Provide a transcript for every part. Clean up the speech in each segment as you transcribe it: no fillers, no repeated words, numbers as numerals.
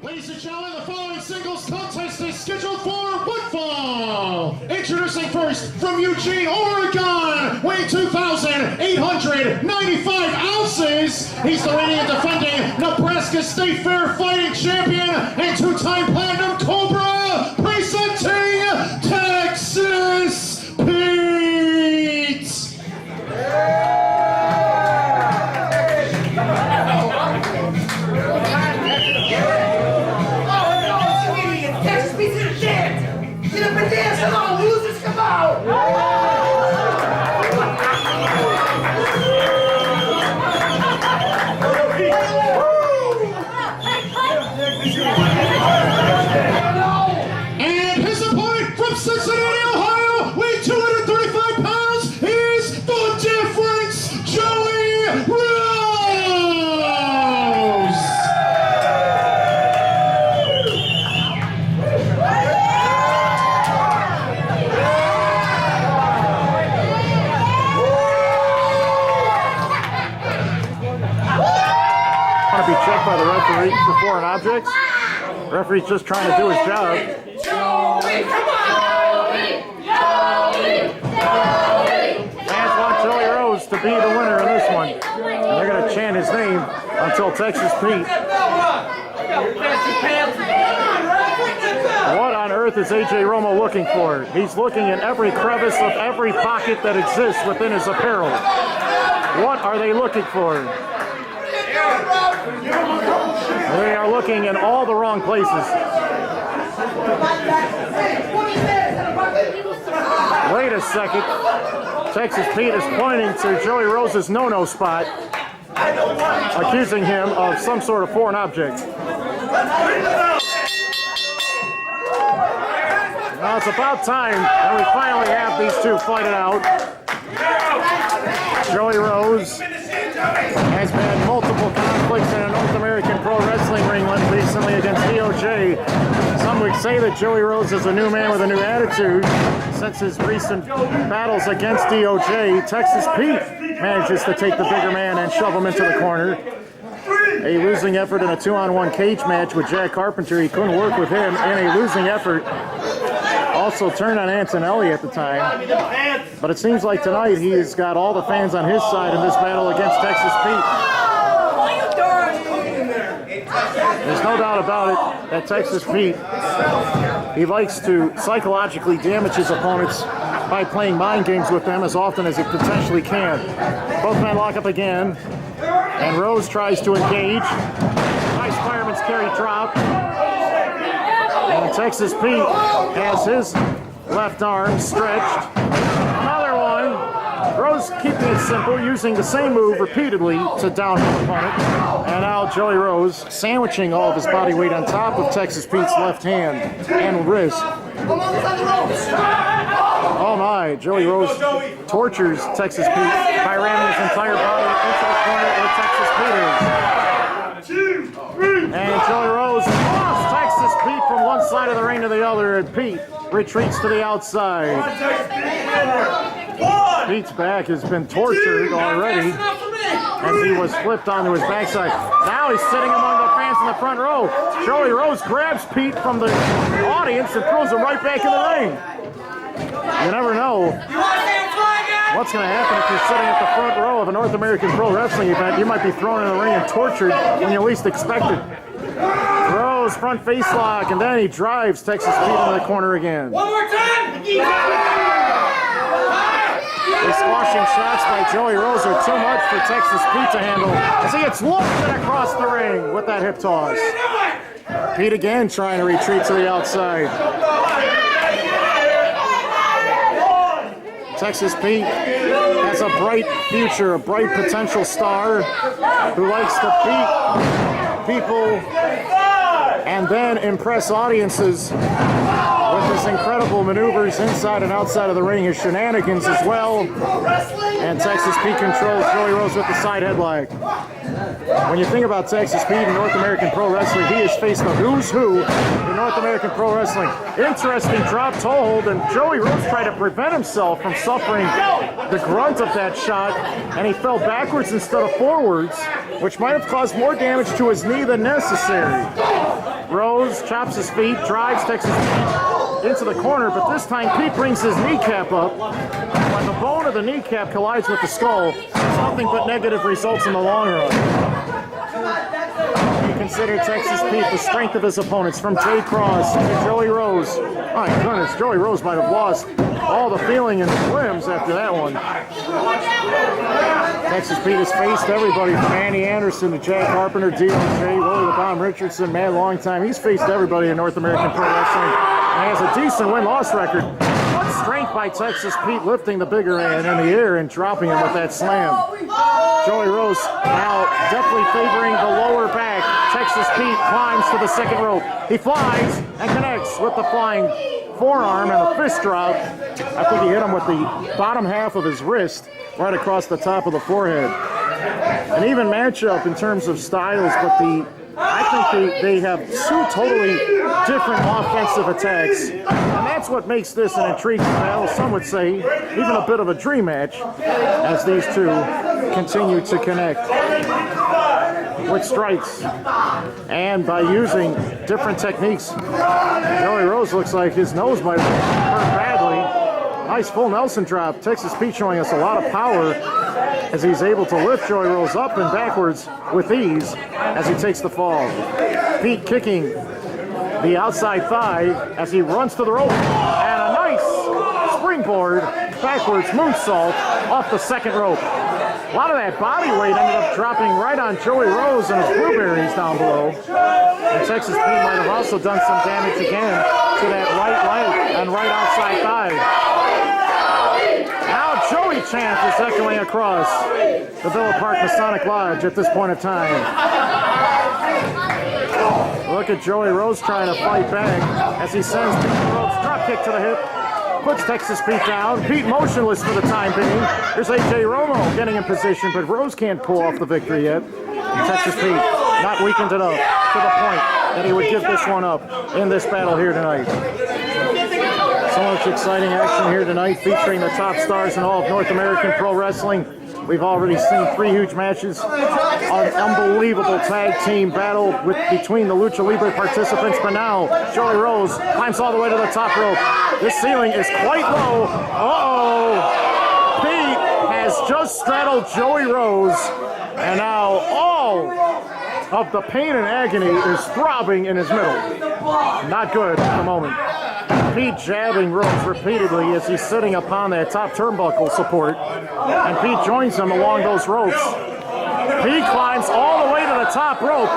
Ladies and gentlemen, the following singles contest is scheduled for one fall. Introducing first from Eugene, Oregon, weighing 2,895 ounces. He's the reigning and defending Nebraska State Fair fighting champion and two-time Platinum Cobra, presenting Texas Pete. Come on, losers, come on! And his opponent from Cincinnati, Ohio, weighing 235 pounds, is the difference, Joey Rose! Be checked by the referee for foreign objects. The referee's just trying to do his job. Joey, come on! Fans want Joey Rose to be the winner in this one. And they're going to chant his name until Texas Pete. What on earth is AJ Romo looking for? He's looking in every crevice of every pocket that exists within his apparel. What are they looking for? They are looking in all the wrong places. Wait a second. Texas Pete is pointing to Joey Rose's no-no spot, accusing him of some sort of foreign object. Now it's about time that we finally have these two fight it out. Joey Rose has had multiple conflicts in a North American pro wrestling ring recently against DOJ. Some would say that Joey Rose is a new man with a new attitude. Since his recent battles against DOJ, Texas Pete manages to take the bigger man and shove him into the corner. A losing effort in a 2-on-1 cage match with Jack Carpenter. He couldn't work with him in a losing effort. Also turned on Antonelli at the time. But it seems like tonight he's got all the fans on his side in this battle against Texas Pete. There's no doubt about it that Texas Pete, he likes to psychologically damage his opponents by playing mind games with them as often as he potentially can. Both men lock up again, and Rose tries to engage. Nice fireman's carry drop. And Texas Pete has his left arm stretched. Another one. Rose keeping it simple, using the same move repeatedly to down his opponent. And now Joey Rose sandwiching all of his body weight on top of Texas Pete's left hand and wrist. Oh my, Joey Rose tortures Texas Pete by ramming his entire body into the corner where Texas Pete is. And Joey Rose lost Texas Pete from one side of the ring to the other, and Pete retreats to the outside. Pete's back has been tortured already as he was flipped onto his backside. Now he's sitting among the fans in the front row. Joey Rose grabs Pete from the audience and throws him right back in the ring. You never know what's going to happen if you're sitting at the front row of a North American pro wrestling event. You might be thrown in the ring and tortured when you least expect it. Rose front face lock, and then he drives Texas Pete into the corner again. One more time! The squashing shots by Joey Rose are too much for Texas Pete to handle as he gets lofted across the ring with that hip toss. Pete again trying to retreat to the outside. Texas Pete has a bright future, a bright potential star who likes to beat people and then impress audiences with his incredible maneuvers inside and outside of the ring, his shenanigans as well. And Texas Pete controls Joey Rose with the side headlock. When you think about Texas Pete in North American Pro Wrestling, he has faced the who's who in North American Pro Wrestling. Interesting drop toe hold, and Joey Rose tried to prevent himself from suffering the grunt of that shot, and he fell backwards instead of forwards, which might have caused more damage to his knee than necessary. Rose chops his feet, drives Texas Pete into the corner, but this time Pete brings his kneecap up. When the bone of the kneecap collides with the skull, it's nothing but negative results in the long run. You consider Texas Pete the strength of his opponents, from Jay Cross to Joey Rose. My goodness, Joey Rose might have lost all the feeling in his limbs after that one. Texas Pete has faced everybody from Andy Anderson to Jack Carpenter, D.O.J., Willie the Bomb Richardson, man, long time. He's faced everybody in North American Pro Wrestling and has a decent win-loss record. What strength by Texas Pete, lifting the bigger man in the air and dropping him with that slam. Joey Rose now definitely favoring the lower back. Texas Pete climbs to the second rope. He flies and connects with the flying forearm and a fist drop. I think he hit him with the bottom half of his wrist right across the top of the forehead. An even matchup in terms of styles, but I think they have two totally different offensive attacks, and that's what makes this an intriguing battle. Some would say even a bit of a dream match as these two continue to connect with strikes and by using different techniques. Joey Rose looks like his nose might have hurt badly. Nice full Nelson drop. Texas Pete showing us a lot of power as he's able to lift Joey Rose up and backwards with ease as he takes the fall. Pete kicking the outside thigh as he runs to the rope, and a nice springboard backwards moonsault off the second rope. A lot of that body weight ended up dropping right on Joey Rose and his blueberries down below. And Texas Pete might have also done some damage again to that right leg and right outside thigh. Now Joey chant is echoing across the Villa Park Masonic Lodge at this point of time. Look at Joey Rose trying to fight back as he sends Pete Rose drop kick to the hip. Puts Texas Pete down. Pete motionless for the time being. Here's AJ Romo getting in position, but Rose can't pull off the victory yet. Texas Pete not weakened enough to the point that he would give this one up in this battle here tonight. So much exciting action here tonight, featuring the top stars in all of North American Pro Wrestling. We've already seen 3 huge matches, an unbelievable tag team battle between the Lucha Libre participants, but now Joey Rose climbs all the way to the top rope. This ceiling is quite low. Uh-oh! Pete has just straddled Joey Rose, and now all of the pain and agony is throbbing in his middle. Not good at the moment. Pete jabbing Rose repeatedly as he's sitting upon that top turnbuckle support, and Pete joins him along those ropes. Pete climbs all the way to the top rope.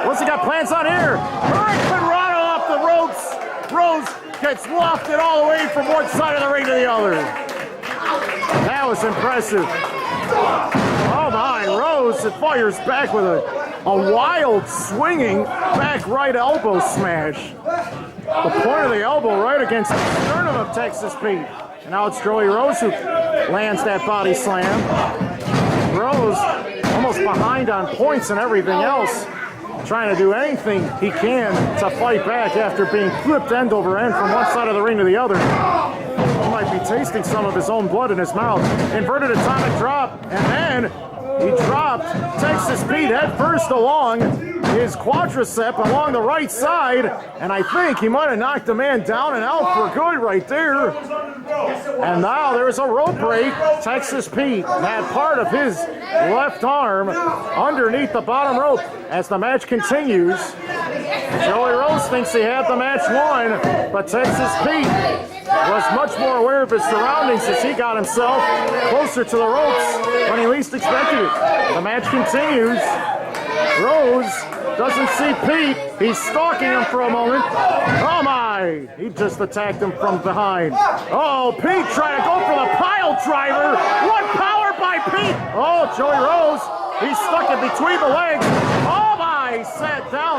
What's he got plans on here? Hurricane Rado off the ropes. Rose gets wafted all the way from one side of the ring to the other. That was impressive. Oh my, Rose fires back with a wild swinging back right elbow smash. The point of the elbow right against the sternum of Texas Pete. And now it's Joey Rose who lands that body slam. Rose almost behind on points and everything else, trying to do anything he can to fight back after being flipped end over end from one side of the ring to the other. He might be tasting some of his own blood in his mouth. Inverted atomic drop, and then he dropped Texas Pete head first along his quadricep along the right side, and I think he might have knocked the man down and out for good right there. And now there's a rope break. Texas Pete had part of his left arm underneath the bottom rope as the match continues. Joey Rose thinks he had the match won, but Texas Pete was much more aware of his surroundings as he got himself closer to the ropes when he least expected it. The match continues. Rose doesn't see Pete. He's stalking him for a moment. Oh my! He just attacked him from behind. Oh, Pete trying to go for the pile driver. What power by Pete! Oh, Joey Rose. He's stuck in between the legs. Oh my! Sat down